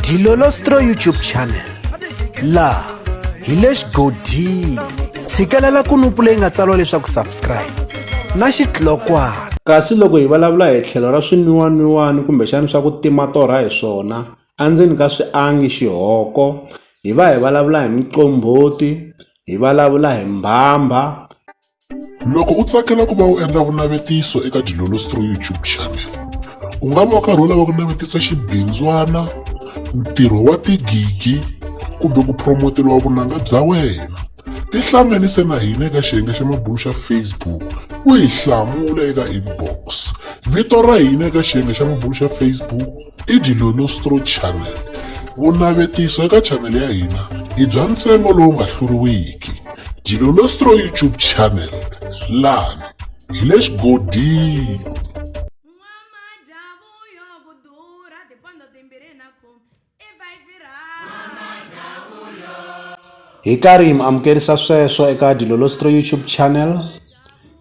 Dilolostro YouTube channel laha hi le xigodini. Tshikelela kunupu leyi nga tsariwa leswaku subscribe na xitlokwana. Kasi loko hi vulavula hi tlhelo ra swin'waniwani kumbexana swa ku tima torha hi swona endzeni ka swiangi xihoko, hi va hi vulavula hi miqombhoti, hi vulavula hi mbhambha. Loko u tsakela ku va u endla vunavetiso eka Dilolostro YouTube channel, u nga va u karhi u lava ku navetisa xibindzwana, ntirho wa tigigi kumbe ku promoteliwa vunanga bya wena. Tihlanganise na hina eka xiyenge xa mabulu xa Facebook u hi hlamula eka inbox. Vito ra hina eka xiyenge xa mabulu xa Facebook i Dilolostro channel. Vunavetiso eka channel ya hina i bya ntsengo lowu nga hluriwiki. Dilolostro YouTube channel, laha hi le xigodini. Hi karhi hi mi amukerisa sweswo eka Dilolostro YouTube channel.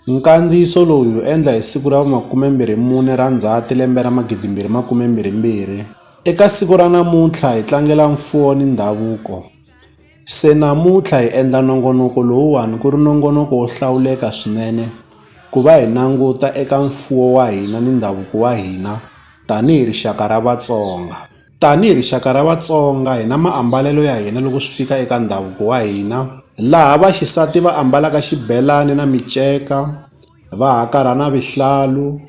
Nkandziyiso lowu hi endla hi siku ra 24 ra Ndzhati lembe ra 2022. Eka siku ra namuntlha hi tlangela mfuwo ni ndhavuko. Se namuntlha hi endla nongonoko lowuwani ku ri nongonoko wo hlawuleka swinene ku va hi languta eka mfuwo wa hina ni ndhavuko wa hina tanihi rixaka ra Vatsonga. Tanihi rixaka ra Vatsonga hi na maambalelo ya hina loko swi fika eka ndhavuko wa hina, laha vaxisati va ambalaka xibelani na miceka, va hakarha na vihlalu,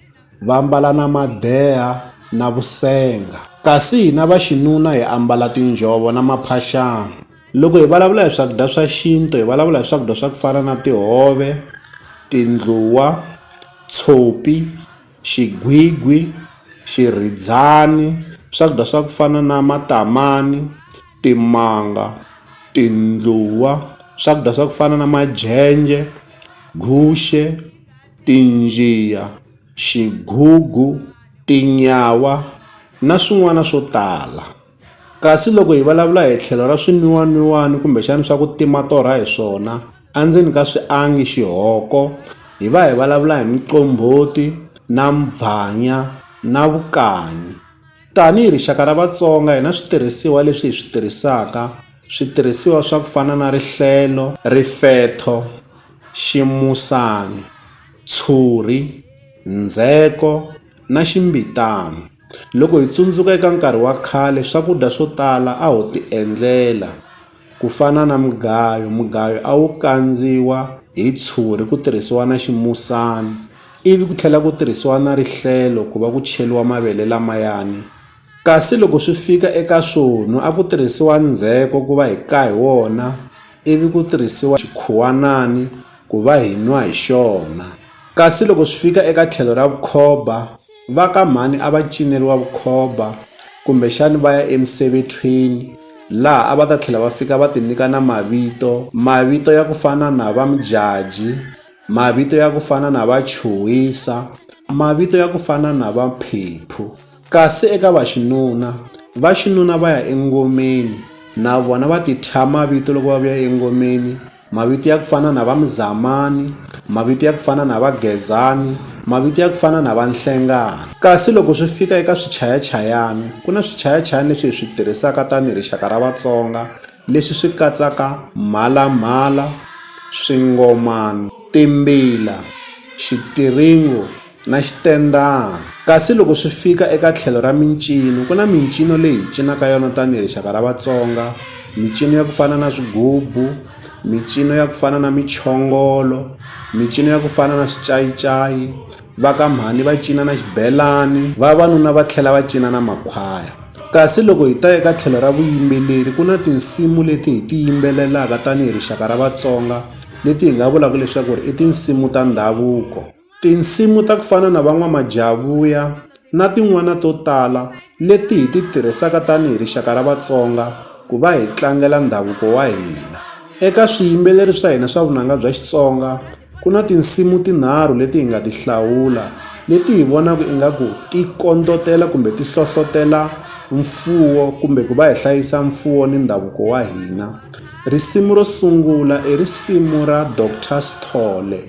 va ambala na madeha na vusenga. Kasi hina vaxinuna hi ambala tinjhovo na maphaxani. Loko hi vulavula hi swakudya swa xintu hi vulavula hi swakudya swa ku fana na tihove, tindluwa, tshopi, xigwigwi, xirhidzani, swakudya swa ku fana na matamani, timanga, tindluwa, swakudya swa ku fana na majenje, guxe, tinjiya, xigugu, tinyawa na swin'wana swo tala. Kasi loko hi vulavula hi tlhelo ra swin'waniwani kumbexana swa ku tima torha hi swona endzeni ka swiangi xihoko, hi va hi vulavula hi miqombhoti na mbvanya na vukanyi. Tanihi rixaka ra Vatsonga hi na switirhisiwa leswi hi swi tirhisaka, switirhisiwa swa ku fana na rihlelo, rifetho, ximusani, tshuri, ndzheko na ximbitana. Loko hi tsundzuka eka nkarhi wa khale swakudya swo tala a ho ti endlela ku fana na mugayo. Mugayo a wu kandziwa hi tshuri ku tirhisiwa na ximusani, ivi ku tlhela ku tirhisiwa na rihlelo ku va ku cheliwa mavele lamayani. Kasi loko swi fika eka swo nwa a ku tirhisiwa ndzheko ku va hi ka hi wona, ivi ku tirhisiwa xikhuwanani ku va hi nwa hi xona. Kasi loko swi fika eka tlhelo ra vukhoba, va ka mhani a va cineriwa vukhoba kumbexani va ya emisevethweni, laha a va ta tlhela va fika va ti nyika na mavito ya ku fana na va Mjaji, mavito ya ku fana na va Chuwisa, mavito ya ku fana na va Phephu. Kasi eka vaxinuna va ya engomeni na vona va ti thya mavito loko va vuya engomeni, mavito ya ku fana na va Mzamani, mavito ya ku fana na va Gezani, mavito ya ku fana na va Nhlengani. Kasi loko swi fika eka swichayachayani, ku na swichayachayani leswi hi swi tirhisaka tanihi rixaka ra Vatsonga, leswi swi katsaka mhalamhala, swingomani, timbila, xitiringo na xitendani. Kasi loko swi fika eka tlhelo ra mincino, ku na mincino leyi hi cinaka yona tanihi rixaka ra Vatsonga, mincino ya ku fana na swigubu, mincino ya ku fana na michongolo, mincino ya ku fana na swicayicayi. Va ka mhani va cina na xibelani, vavanuna va tlhela va cina na makhwaya. Kasi loko hi ta eka tlhelo ra vuyimbeleri, ku na tinsimu leti hi ti yimbelelaka tanihi rixaka ra Vatsonga leti hi nga vulaka leswaku i tinsimu ta ndhavuko. Tinsimu ta ku fana na Van'wamajavuya na tin'wana to tala leti hi ti tirhisaka tanihi rixaka ra Vatsonga ku va hi tlangela ndhavuko wa hina. Eka swiyimbeleri swa hina swa vunanga bya Xitsonga ku na tinsimu tinharhu leti hi nga ti hlawula, leti hi vonaka ingaku ti kondlotela kumbe ti hlohlotela mfuwo kumbe ku va hi hlayisa mfuwo ni ndhavuko wa hina. Risimu ro sungula i risimu ra Dr Sithole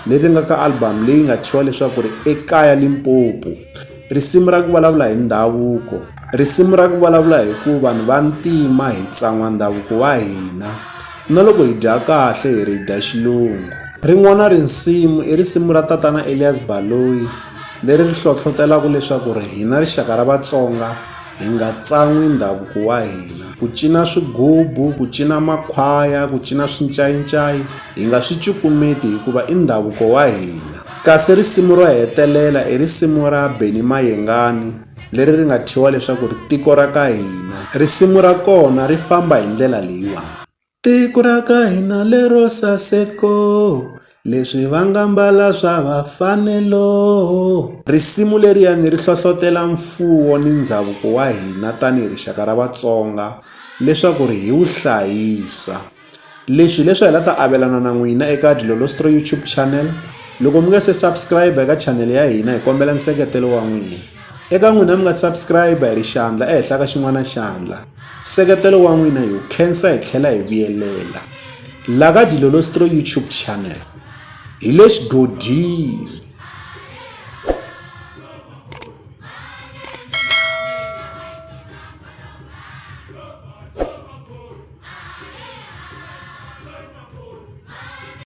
leri nga ka album leyi nga thyiwa leswaku ri Ekaya Limpopo. Risimu ra ku vulavula hi ndhavuko. risimu ra ku vulavula hi ku vanhu va ntima hi tsan'wa ndhavuko wa hina, na loko hi dya kahle hi ri dya xilungu. Rin'wana risimu i risimu ra tatana Elias Baloyi leri ri hlohlotelaka leswaku ri hina rixaka ra Vatsonga hi nga tsan'wi ndhavuko wa hina. Ku cina swigubu, ku cina makhwaya, ku cina swincayincayi hi nga swi cukumeti hikuva i ndhavuko wa hina. Kasi risimu ro hetelela i risimu ra Benny Mayengani leri ri nga thyiwa leswaku ri tiko ra ka hina. Risimu ra kona ri famba hi ndlela leyiwani. Tiko ra ka hina lero saseko, leswi va nga mbala swa vafanelo. Risimu leriyani ri hlohlotela mfuwo ni ndhavuko wa hina tanihi rixaka ra Vatsonga leswaku ri hi wu hlayisa. Leswi hi la ta avelana na n'wina eka Dilolostro YouTube channel. Loko mi nga se subscribe eka channel ya hina hi kombela nseketelo wa n'wina. Eka n'wina mi nga subscribe hi ri xandla ehenhla ka xin'wana xandla, nseketelo wa n'wina hi wu khensa hi tlhela hi vuyelela. La ka Dilolostro YouTube channel hi le xigodini.